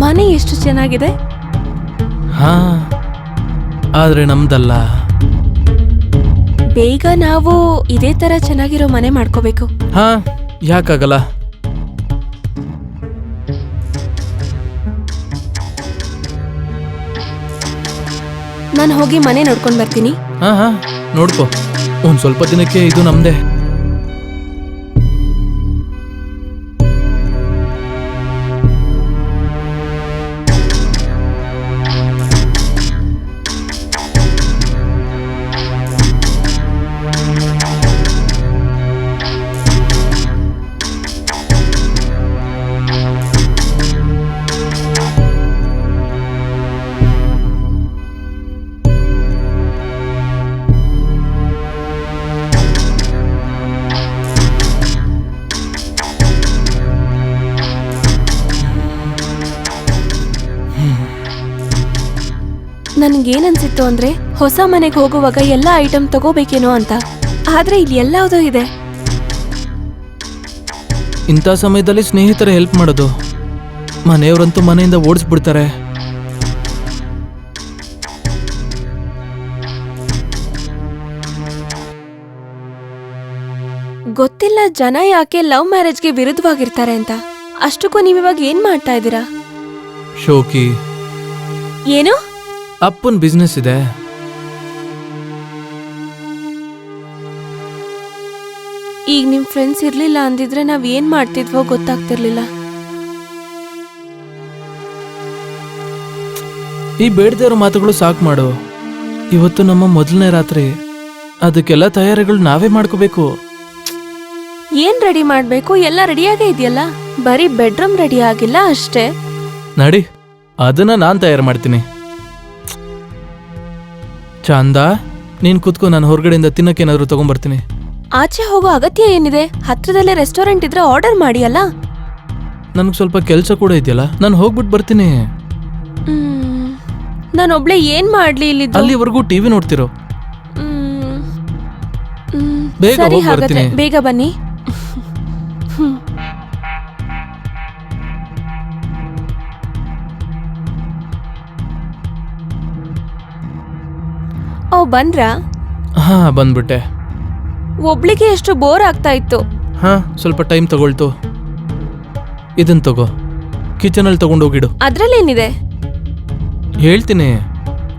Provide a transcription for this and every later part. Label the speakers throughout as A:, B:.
A: ಮನೆ ಎಷ್ಟು ಚೆನ್ನಾಗಿದೆ.
B: ಹಾ, ಆದ್ರೆ ನಮ್ದಲ್ಲ.
A: ಬೇಗ ನಾವು ಇದೇ ತರ ಚೆನ್ನಾಗಿರೋ ಮನೆ ಮಾಡ್ಕೋಬೇಕು.
B: ಹಾ, ಯಾಕಾಗಲ್ಲ.
A: ನಾನು ಹೋಗಿ ಮನೆ ನೋಡ್ಕೊಂಡ್ ಬರ್ತೀನಿ.
B: ಹಾ, ನೋಡ್ಕೋ. ಒಂದ್ ಸ್ವಲ್ಪ ದಿನಕ್ಕೆ ಇದು ನಮ್ದೇ.
A: ನನ್ಗೇನನ್ಸಿತ್ತು ಅಂದ್ರೆ ಹೊಸ ಮನೆಗೆ ಹೋಗುವಾಗ ಎಲ್ಲ ಐಟಮ್ ತಗೋಬೇಕೇನೋ ಅಂತ. ಆದ್ರೆ ಇಲ್ಲಿ ಎಲ್ಲಾವುದೋ ಇದೆ.
B: ಇಂಥ ಸಮಯದಲ್ಲಿ ಸ್ನೇಹಿತರ ಹೆಲ್ಪ್ ಮಾಡೋದು. ಮನೆಯವರಂತೂ ಮನೆಯಿಂದ ಓಡಿಸ್ಬಿಡ್ತಾರೆ.
A: ಗೊತ್ತಿಲ್ಲ ಜನ ಯಾಕೆ ಲವ್ ಮ್ಯಾರೇಜ್ಗೆ ವಿರುದ್ಧವಾಗಿರ್ತಾರೆ ಅಂತ. ಅಷ್ಟಕ್ಕೂ ನೀವಿವಾಗ ಏನ್ ಮಾಡ್ತಾ ಇದ್ದೀರಾ?
B: ಶೋಕಿ,
A: ಏನು?
B: ಅಪ್ಪನ್ ಬಿಸ್ನೆಸ್ ಇದೆ.
A: ಈಗ ನಿಮ್ ಫ್ರೆಂಡ್ಸ್ ಇರ್ಲಿಲ್ಲ ಅಂದಿದ್ರೆ ನಾವ್ ಏನ್ ಮಾಡ್ತಿದ್ವೋ ಗೊತ್ತಾಗ್ತಿರ್ಲಿಲ್ಲ.
B: ಈ ಬೇಡದೇವ್ರ ಮಾತುಗಳು ಸಾಕು ಮಾಡು. ಇವತ್ತು ನಮ್ಮ ಮೊದಲನೇ ರಾತ್ರಿ. ಅದಕ್ಕೆಲ್ಲ ತಯಾರಿಗಳು ನಾವೇ ಮಾಡ್ಕೋಬೇಕು.
A: ಏನ್ ರೆಡಿ ಮಾಡ್ಬೇಕು? ಎಲ್ಲ ರೆಡಿಯಾಗೇ ಇದೆಯಲ್ಲ. ಬರೀ ಬೆಡ್ರೂಮ್ ರೆಡಿ ಆಗಿಲ್ಲ ಅಷ್ಟೇ.
B: ನಡಿ, ಅದನ್ನ ನಾನ್ ತಯಾರು ಮಾಡ್ತೀನಿ. ಚಂದ, ನೀನ್ ಕುತ್ಕೋ. ನಾನು ಹೊರಗಡೆಯಿಂದ ತಿನ್ನಕ್ಕೇನಾದ್ರು ತಗೊಂಡ್ಬರ್ತೀನಿ.
A: ಆಚೆ ಹೋಗೋ ಅಗತ್ಯ ಏನಿದೆ? ಹತ್ರದಲ್ಲೇ ರೆಸ್ಟೋರೆಂಟ್ ಇದ್ರೆ ಆರ್ಡರ್ ಮಾಡಿ ಅಲ್ಲ.
B: ನನ್ಗೆ ಸ್ವಲ್ಪ ಕೆಲಸ ಕೂಡ ಇದೆಯಲ್ಲ, ನಾನು ಹೋಗ್ಬಿಟ್ಟು ಬರ್ತೀನಿ.
A: ನಾನೊಬ್ಳೆ ಏನ್ ಮಾಡ್ಲಿ ಇಲ್ಲಿ?
B: ಅಲ್ಲಿವರೆಗೂ ಟಿವಿ ನೋಡ್ತಿರೋ. ಬೇಗ
A: ಸರಿ,
B: ಹೋಗ್
A: ಹಾಗಾದ್ರೆ
B: ಬರ್ತೀನಿ.
A: ಬೇಗ ಬನ್ನಿ. ಓ, ಬಂದ್ರಾ?
B: ಹಾ, ಬಂದ್ಬಿಟ್ಟೆ.
A: ಒಬ್ಳಿಗೆ ಎಷ್ಟು ಬೋರ್ ಆಗ್ತಾ ಇತ್ತು.
B: ಹಾ, ಸ್ವಲ್ಪ ಟೈಮ್ ತಗೊಳ್ತು. ಇದನ್ ತಗೋ, ಕಿಚನಲ್ಲಿ ತಗೊಂಡೋಗಿಡು.
A: ಅದ್ರಲ್ಲೇನಿದೆ?
B: ಹೇಳ್ತೀನಿ,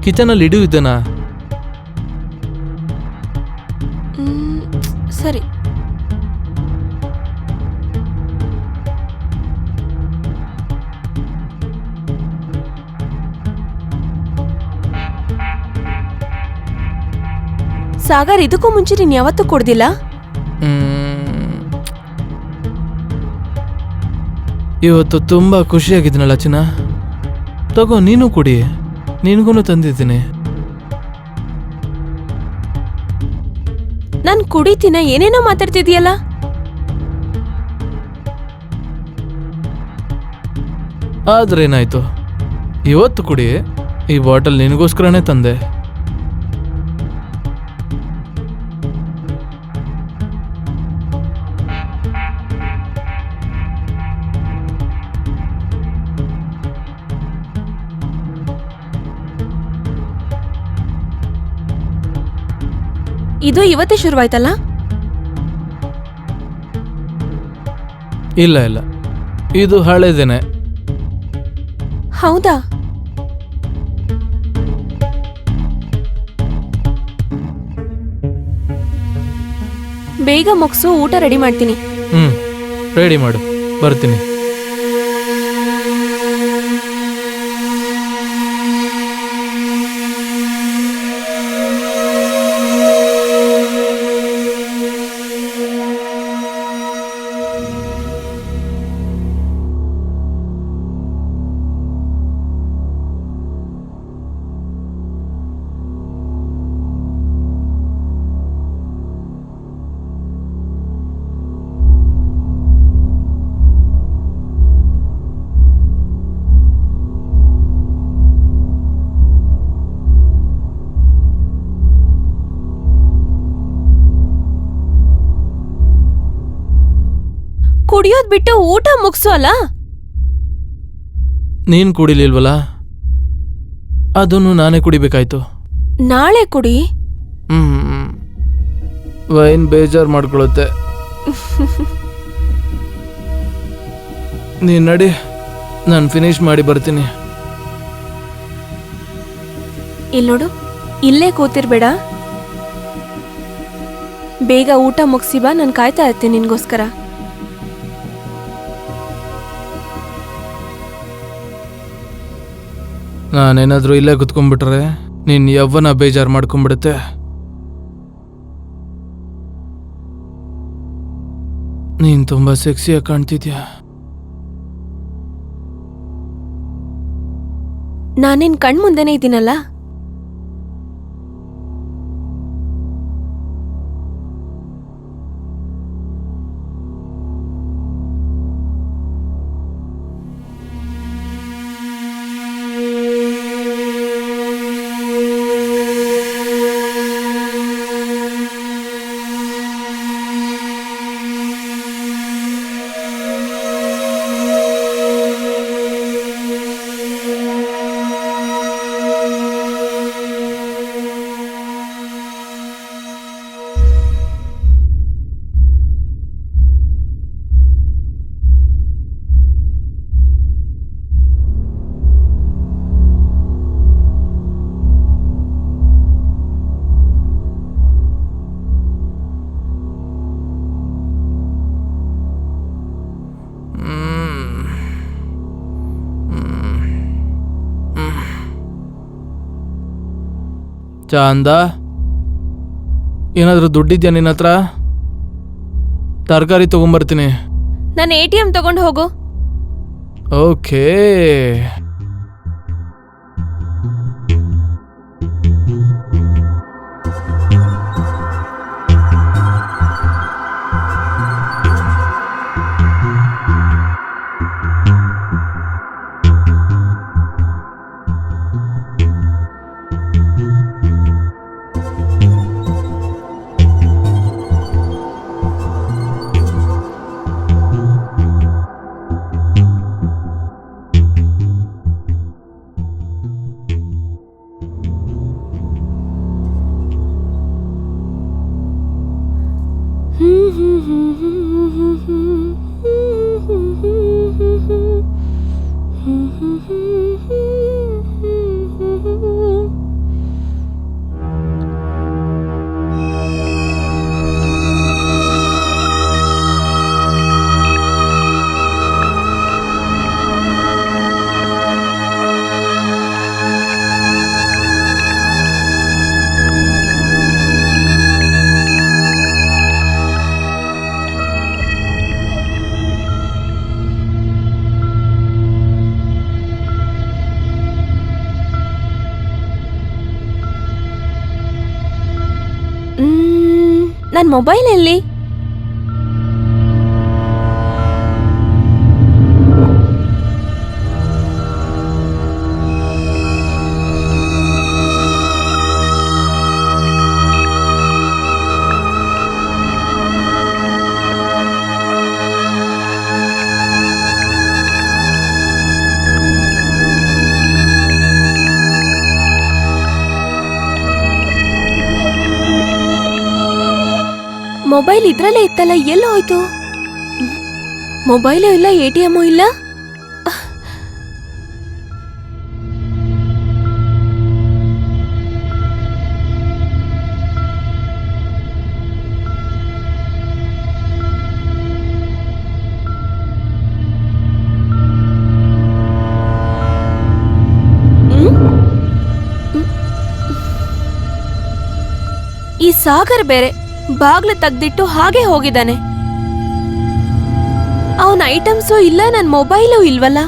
B: ಕಿಚನಲ್ಲಿ ಇಡು ಇದನ್ನ.
A: ಸರಿ. ಸಾಗರ್, ಇದಕ್ಕೂ ಮುಂಚೆ ನೀನ್ ಯಾವತ್ತೂ ಕುಡ್ದಿಲ್ಲ?
B: ಇವತ್ತು ತುಂಬಾ ಖುಷಿಯಾಗಿದ್ನಲ್ಲ ಚಿನ್ನ. ತಗೋ, ನೀನು ಕುಡಿ. ನಿನ್ಗೂ ತಂದಿದ್ದೀನಿ.
A: ನಾನ್ ಕುಡಿತೀನ? ಏನೇನೋ ಮಾತಾಡ್ತಿದ್ಯಲ್ಲ.
B: ಆದ್ರೇನಾಯ್ತು, ಇವತ್ತು ಕುಡಿ. ಈ ಬಾಟಲ್ ನಿನಗೋಸ್ಕರನೇ ತಂದೆ.
A: ಇದು ಇವತ್ತೇ ಶುರುವಾಯ್ತಲ್ಲ?
B: ಇಲ್ಲ ಇಲ್ಲ, ಇದು ಹಳೇದೇನೆ.
A: ಹೌದಾ? ಬೇಗ ಮುಗ್ಸು, ಊಟ ರೆಡಿ ಮಾಡ್ತೀನಿ.
B: ರೆಡಿ ಮಾಡು, ಬರ್ತೀನಿ.
A: ಕುಡಿಯೋದ್ ಬಿಟ್ಟು ಊಟ ಮುಗ್ಸು ಅಲ್ಲ.
B: ನೀನು ಕುಡಿಲಿಲ್ವಲ್ಲ, ಅದನ್ನು ನಾನೇ ಕುಡಿಬೇಕಾಯ್ತು.
A: ನಾಳೆ ಕುಡಿ.
B: ವೈನ್ ಬೇಜಾರು ಮಾಡ್ಕೊಳುತ್ತೆ. ನೀನು ನಡಿ, ನಾನು ಫಿನಿಶ್ ಮಾಡಿ ಬರ್ತೀನಿ.
A: ಇಲ್ಲಿ ನೋಡು, ಇಲ್ಲೇ ಕೂತಿರ್ಬೇಡ, ಬೇಗ ಊಟ ಮುಗಿಸಿ ಬಾ, ನಾನು ಕಾಯ್ತಾ ಇರ್ತೀನಿ ನಿನ್ಗೋಸ್ಕರ.
B: ನಾನೇನಾದರೂ ಇಲ್ಲೇ ಕುತ್ಕೊಂಡ್ಬಿಟ್ರೆ ನೀನು ಯವ್ವನ ಬೇಜಾರು ಮಾಡ್ಕೊಂಡ್ಬಿಡುತ್ತೆ. ನೀನು ತುಂಬ ಸೆಕ್ಸಿಯಾಗಿ ಕಾಣ್ತಿದ್ಯಾ.
A: ನಾನಿನ್ ಕಣ್ ಮುಂದೆನೇ ಇದ್ದೀನಲ್ಲ.
B: ಚಾಂದ, ಏನಾದರೂ ದುಡ್ಡಿದ್ಯಾ ನಿನ್ನ ಹತ್ರ? ತರಕಾರಿ ತಗೊಂಬರ್ತೀನಿ.
A: ನಾನು ATM ತಗೊಂಡು ಹೋಗು.
B: ಓಕೆ.
A: ನನ್ನ ಮೊಬೈಲ್ ಎಲ್ಲಿ? ಮೊಬೈಲ್ ಇದ್ರಲ್ಲೇ ಇತ್ತಲ್ಲ, ಎಲ್ಲ ಹೋಯ್ತು? ಮೊಬೈಲು ಇಲ್ಲ, ATM ಇಲ್ಲ. ಈ ಸಾಗರ್ ಬೇರೆ ಬಾಗ್ಲು ತೆಗ್ದಿಟ್ಟು ಹಾಗೆ ಹೋಗಿದ್ದಾನೆ. ಅವನ ಐಟಮ್ಸು ಇಲ್ಲ, ನನ್ನ ಮೊಬೈಲು ಇಲ್ವಲ್ಲ.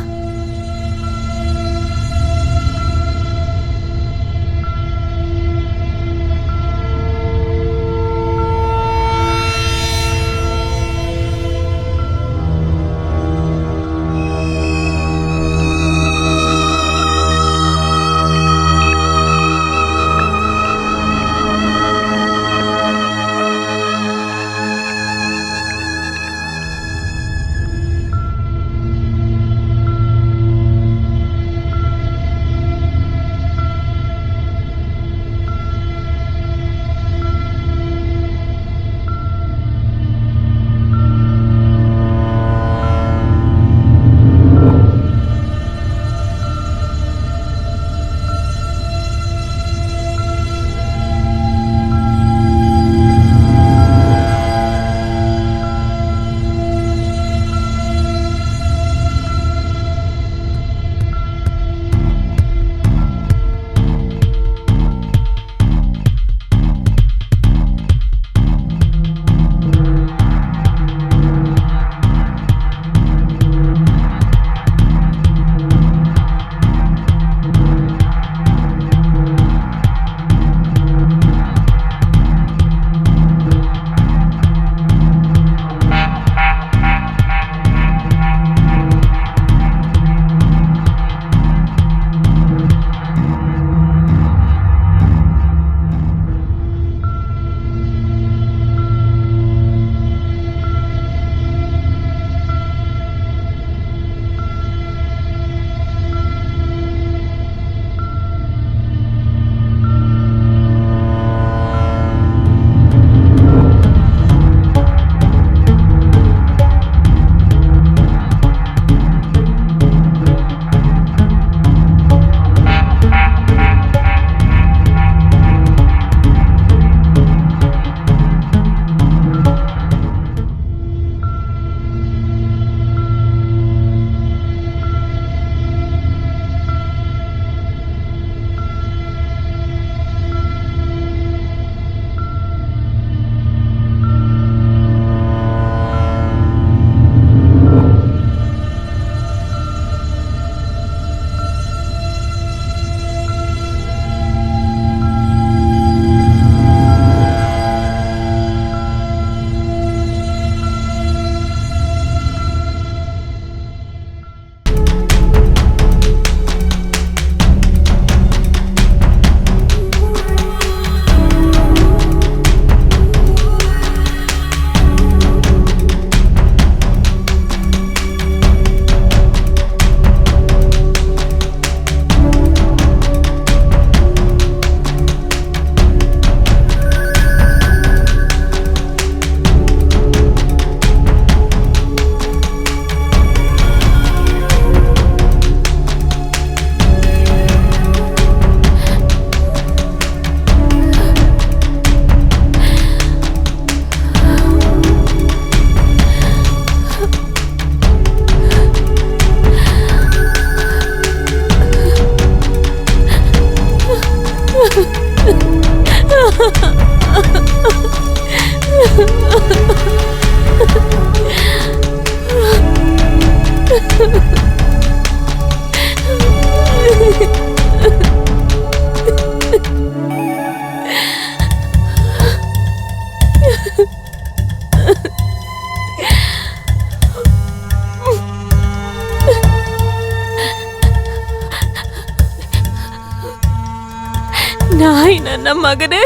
A: ನನ್ನ ಮಗನೇ,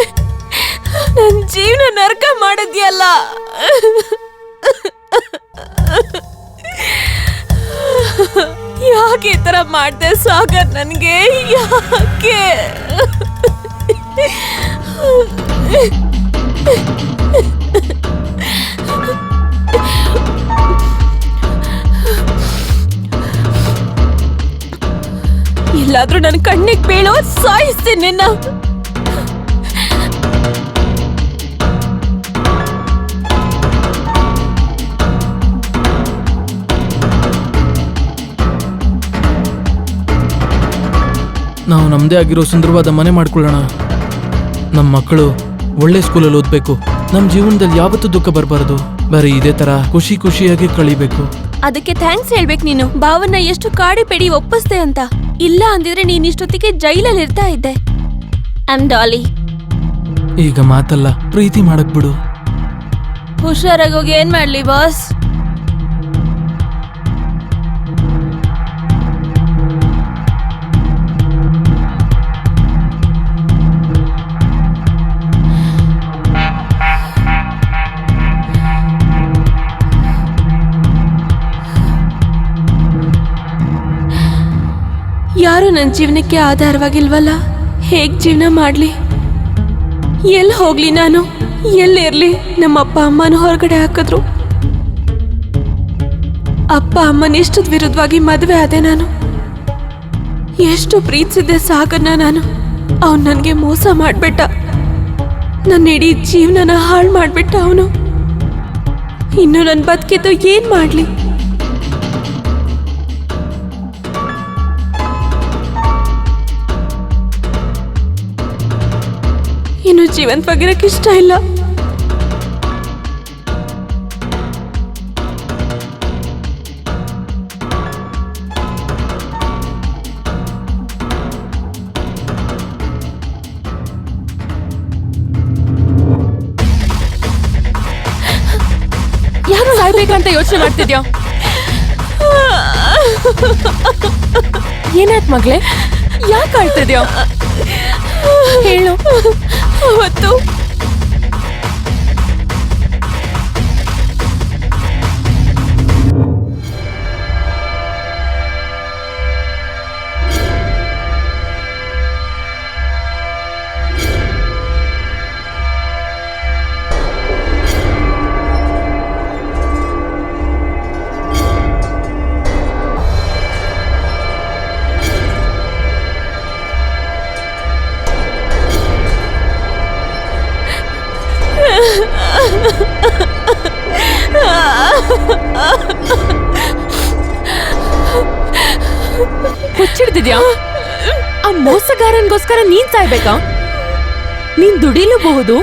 A: ನನ್ ಜೀವನ ನರಕ ಮಾಡಿದ್ಯಲ್ಲ. ಯಾಕೆ ಈ ತರ ಮಾಡ್ದೆ ಸಾಗರ್ ನನ್ಗೆ? ಯಾಕೆ? ಎಲ್ಲಾದ್ರೂ ನನ್ ಕಣ್ಣಿಗೆ ಬೀಳೋ, ಸಾಯಿಸ್ತೀನಿ ನಿನ್ನ.
B: ನಾವು ನಮ್ಮದೇ ಆಗಿರೋ ಸುಂದರವಾದ ಮನೆ ಮಾಡ್ಕೊಳ್ಳೋಣ. ನಮ್ಮ ಮಕ್ಕಳು ಒಳ್ಳೆ ಸ್ಕೂಲಲ್ಲಿ ಓದಬೇಕು. ನಮ್ಮ ಜೀವನದಲ್ಲಿ ಯಾವತ್ತೂ ದುಃಖ ಬರಬಾರ್ದು. ಬರೀ ಇದೇ ತರ ಖುಷಿ ಖುಷಿಯಾಗಿ ಕಳಿಬೇಕು.
A: ಅದಕ್ಕೆ ಥ್ಯಾಂಕ್ಸ್ ಹೇಳ್ಬೇಕು ನೀನು. ಭಾವನ್ನ ಎಷ್ಟು ಕಾಡಿ ಪೆಡಿ ಒಪ್ಪಿಸ್ದೆ ಅಂತ. ಇಲ್ಲ ಅಂದಿದ್ರೆ ನೀನ್ ಇಷ್ಟೊತ್ತಿಗೆ ಜೈಲಲ್ಲಿ ಇರ್ತಾ ಇದ್ದೆ. ಐಮ್ ಡಾಲಿ.
B: ಈಗ ಮಾತಲ್ಲ, ಪ್ರೀತಿ ಮಾಡಕ್ ಬಿಡು.
A: ಹುಷಾರಾಗಿ ಹೋಗಿ. ಏನ್ ಮಾಡ್ಲಿ ಬಾಸ್? ಯಾರು ನನ್ನ ಜೀವನಕ್ಕೆ ಆಧಾರವಾಗಿಲ್ವಲ್ಲ. ಹೇಗ್ ಜೀವನ ಮಾಡ್ಲಿ? ಎಲ್ಲಿ ಹೋಗ್ಲಿ ನಾನು? ಎಲ್ಲಿರ್ಲಿ? ನಮ್ಮ ಅಪ್ಪ ಅಮ್ಮನ ಹೊರಗಡೆ ಹಾಕಿದ್ರು. ಅಪ್ಪ ಅಮ್ಮನ ಇಷ್ಟದ ವಿರುದ್ಧವಾಗಿ ಮದುವೆ ಆದೆ ನಾನು. ಎಷ್ಟು ಪ್ರೀತಿಸಿದ್ದೆ ಸಾಗರ್ನ ನಾನು. ಅವನು ನನಗೆ ಮೋಸ ಮಾಡ್ಬಿಟ್ಟ. ನನ್ನ ಇಡೀ ಜೀವನನ ಹಾಳು ಮಾಡ್ಬಿಟ್ಟ ಅವನು. ಇನ್ನು ನನ್ನ ಬದುಕಿದ್ದು ಏನ್ ಮಾಡ್ಲಿ? ಇನ್ನು ಜೀವಂತವಾಗಿರಕ್ಕೆ ಇಷ್ಟ ಇಲ್ಲ.
C: ಯಾರು ಸಾಯ್ಬೇಕಂತ ಯೋಚನೆ ಮಾಡ್ತಿದ್ಯಾ? ಏನಾಯ್ತು ಮಗಳೇ? ಯಾಕೆ ಆಳ್ತಿದ್ಯಾ? ಹೇಳು.
A: ಅವತ್ತು
C: ಹುಚ್ಚಿಡ್ತಿದ್ಯಾ? ಆ ಮೋಸಗಾರನ್ಗೋಸ್ಕರ ನೀನ್ ಸಾಯ್ಬೇಕಾ? ನೀನ್ ದುಡಿಲೂಬಹುದು,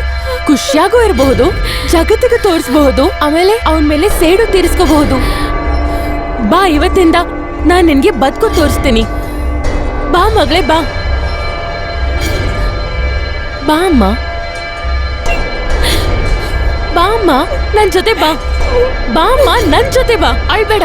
C: ಖುಷಿಯಾಗೂ ಇರಬಹುದು, ಜಗತ್ತಿಗೆ ತೋರಿಸಬಹುದು, ಆಮೇಲೆ ಅವನ್ ಮೇಲೆ ಸೇಡು ತೀರಿಸ್ಕೋಬಹುದು. ಬಾ, ಇವತ್ತಿಂದ ನಾನ್ ನಿನ್ಗೆ ಬದುಕು ತೋರಿಸ್ತೀನಿ. ಬಾ ಮಗಳೇ, ಬಾ ಬಾ ಅಮ್ಮ, ಬಾ ಅಮ್ಮ, ನನ್ ಜೊತೆ ಬಾ. ಬಾ ಅಮ್ಮ, ನನ್ ಜೊತೆ ಬಾ. ಅಳ್ಬೇಡ.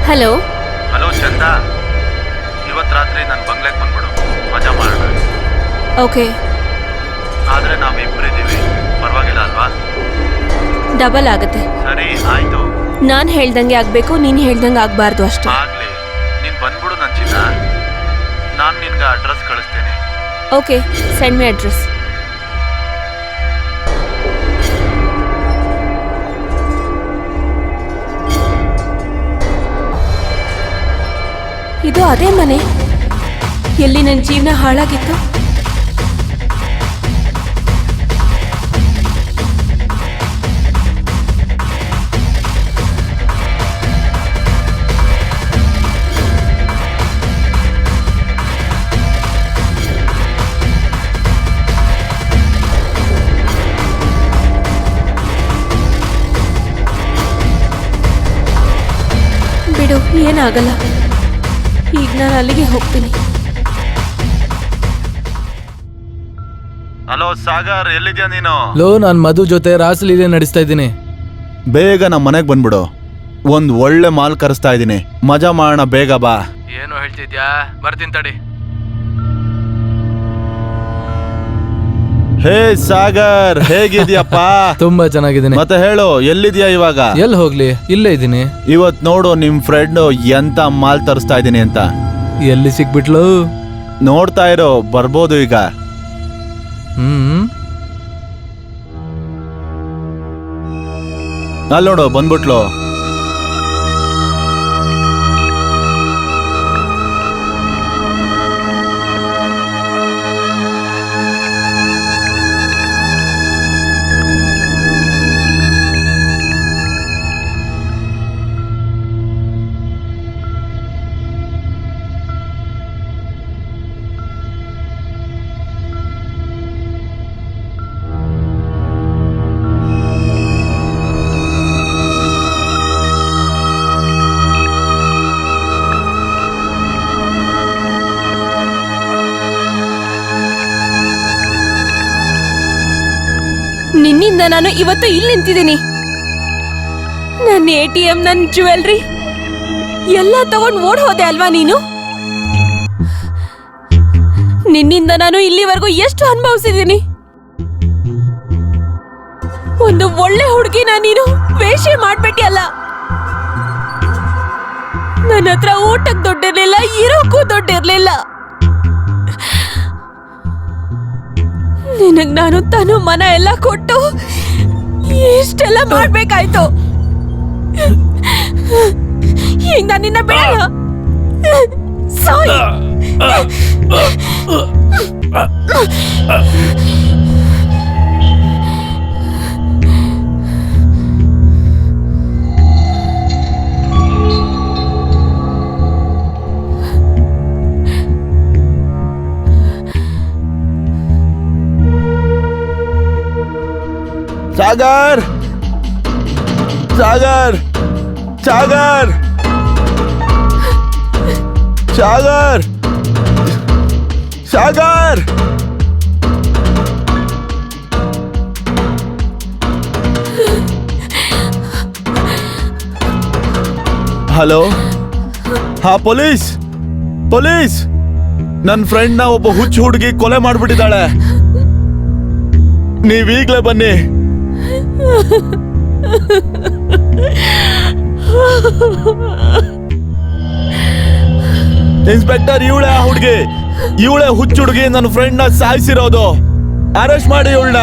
A: ಹಲೋ.
D: ಹಲೋ ಚಂದ, ಇವತ್ತು ರಾತ್ರಿ ನನ್ನ ಬಂಗ್ಲೆಗೆ ಬಂದ್ಬಿಡು, ಮಜಾ ಮಾಡೋಣ.
A: ಓಕೆ.
D: ಆದರೆ ನಾವಿಬ್ಬರಿದ್ದೀವಿ, ಪರವಾಗಿಲ್ಲ ಅಲ್ವಾ?
A: ಡಬಲ್ ಆಗುತ್ತೆ.
D: ಸರಿ ಆಯ್ತು.
A: ನಾನು ಹೇಳ್ದಂಗೆ ಆಗಬೇಕು, ನೀನು ಹೇಳ್ದಂಗೆ ಆಗಬಾರ್ದು ಅಷ್ಟೇ.
D: ಆಗಲಿ, ನೀನು ಬಂದ್ಬಿಡು ನನ್ನ ಚಿನ್ನ. ನಾನು ನಿನ್ಗೆ ಅಡ್ರೆಸ್ ಕಳಿಸ್ತೀನಿ.
A: Okay, send me address. ಇದು ಅದೇ ಮನೆ ಎಲ್ಲಿ ನನ್ನ ಜೀವನ ಹಾಳಾಗಿತ್ತು. ಬಿಡು, ಏನಾಗಲ್ಲ. ಈಗ ನಾನು ಅಲ್ಲಿಗೆ ಹೋಗ್ತೀನಿ.
D: ಹಲೋ ಸಾಗರ್, ಎಲ್ಲಿದ್ಯಾ ನೀನು?
B: ಲೋ, ನಾನು ಮಧು ಜೊತೆ ರಾಸಲೀಲೆ ನಡೆಸ್ತಾ ಇದ್ದೀನಿ.
D: ಬೇಗ ನಮ್ಮ ಮನೆಗೆ ಬಂದ್ಬಿಡು. ಒಂದು ಒಳ್ಳೆ ಮಾಲ್ ಕರೆಸ್ತಾ ಇದ್ದೀನಿ, ಮಜಾ ಮಾಡೋಣ, ಬೇಗ ಬಾ.
B: ಏನು ಹೇಳ್ತಿದ್ಯಾ? ಬರ್ತೀನಿ ತಡಿ.
D: ಹೇ ಸಾಗರ್, ಹೇಗಿದ್ಯಪ್ಪ?
B: ತುಂಬಾ ಚೆನ್ನಾಗಿದ್ದೀನಿ.
D: ಮತ್ತೆ ಹೇಳು, ಎಲ್ಲಿದ್ಯಾ ಇವಾಗ?
B: ಎಲ್ಲಿ ಹೋಗ್ಲಿ, ಇಲ್ಲೇ ಇದ್ದೀನಿ.
D: ಇವತ್ ನೋಡು ನಿಮ್ ಫ್ರೆಂಡ್ ಎಂತ ಮಾಲ್ ತರಿಸ್ತಾ ಇದೀನಿ ಅಂತ.
B: ಎಲ್ಲಿ ಸಿಕ್ಬಿಟ್ಲು?
D: ನೋಡ್ತಾ ಇರೋ, ಬರ್ಬೋದು ಈಗ. ಅಲ್ಲಿ ನೋಡು, ಬಂದ್ಬಿಟ್ಲು.
A: ನಿನ್ನಿಂದ ನಾನು ಇವತ್ತು ಇಲ್ಲಿ ನಿಂತಿದ್ದೀನಿ. ನನ್ನ ATM, ನನ್ನ ಜ್ಯುವೆಲ್ರಿ ಎಲ್ಲ ತಗೊಂಡು ಓಡ್ ಹೋದೆ ಅಲ್ವಾ ನೀನು? ನಿನ್ನಿಂದ ನಾನು ಇಲ್ಲಿವರೆಗೂ ಎಷ್ಟು ಅನುಭವಿಸಿದ್ದೀನಿ. ಒಂದು ಒಳ್ಳೆ ಹುಡುಗಿನ ನೀನು ವೇಷೆ ಮಾಡ್ಬಿಟ್ಟಿಯಲ್ಲ. ನನ್ನ ಹತ್ರ ಊಟಕ್ಕೆ ದುಡ್ಡಿರ್ಲಿಲ್ಲ, ಇರೋಕ್ಕೂ ದುಡ್ಡಿರ್ಲಿಲ್ಲ. ನಿನಗ್ ನಾನು ತನು ಮನ ಎಲ್ಲ ಕೊಟ್ಟು ಇಷ್ಟೆಲ್ಲ ಮಾಡ್ಬೇಕಾಯ್ತು. ಈಗ ನಾನು ನಿನ್ನ ಬೇಡ. ಸಾರಿ.
D: ಸಾಗರ್, ಸಾಗರ್, ಸಾಗರ್, ಸಾಗರ್, ಸಾಗರ್. ಹಲೋ, ಹಾ ಪೊಲೀಸ್, ಪೊಲೀಸ್. ನನ್ನ ಫ್ರೆಂಡ್ನ ಒಬ್ಬ ಹುಚ್ಚು ಹುಡುಗಿ ಕೊಲೆ ಮಾಡ್ಬಿಟ್ಟಿದ್ದಾಳೆ. ನೀವೀಗ್ಲೇ ಬನ್ನಿ. ಇನ್ಸ್ಪೆಕ್ಟರ್, ಇವಳೆ ಆ ಹುಡುಗಿ, ಇವಳೆ ಹುಚ್ಚು ಹುಡುಗಿ ನನ್ನ ಫ್ರೆಂಡ್ ನ ಸಾಯಿಸಿರೋದು. ಅರೆಸ್ಟ್ ಮಾಡಿ ಇವಳನ್ನ.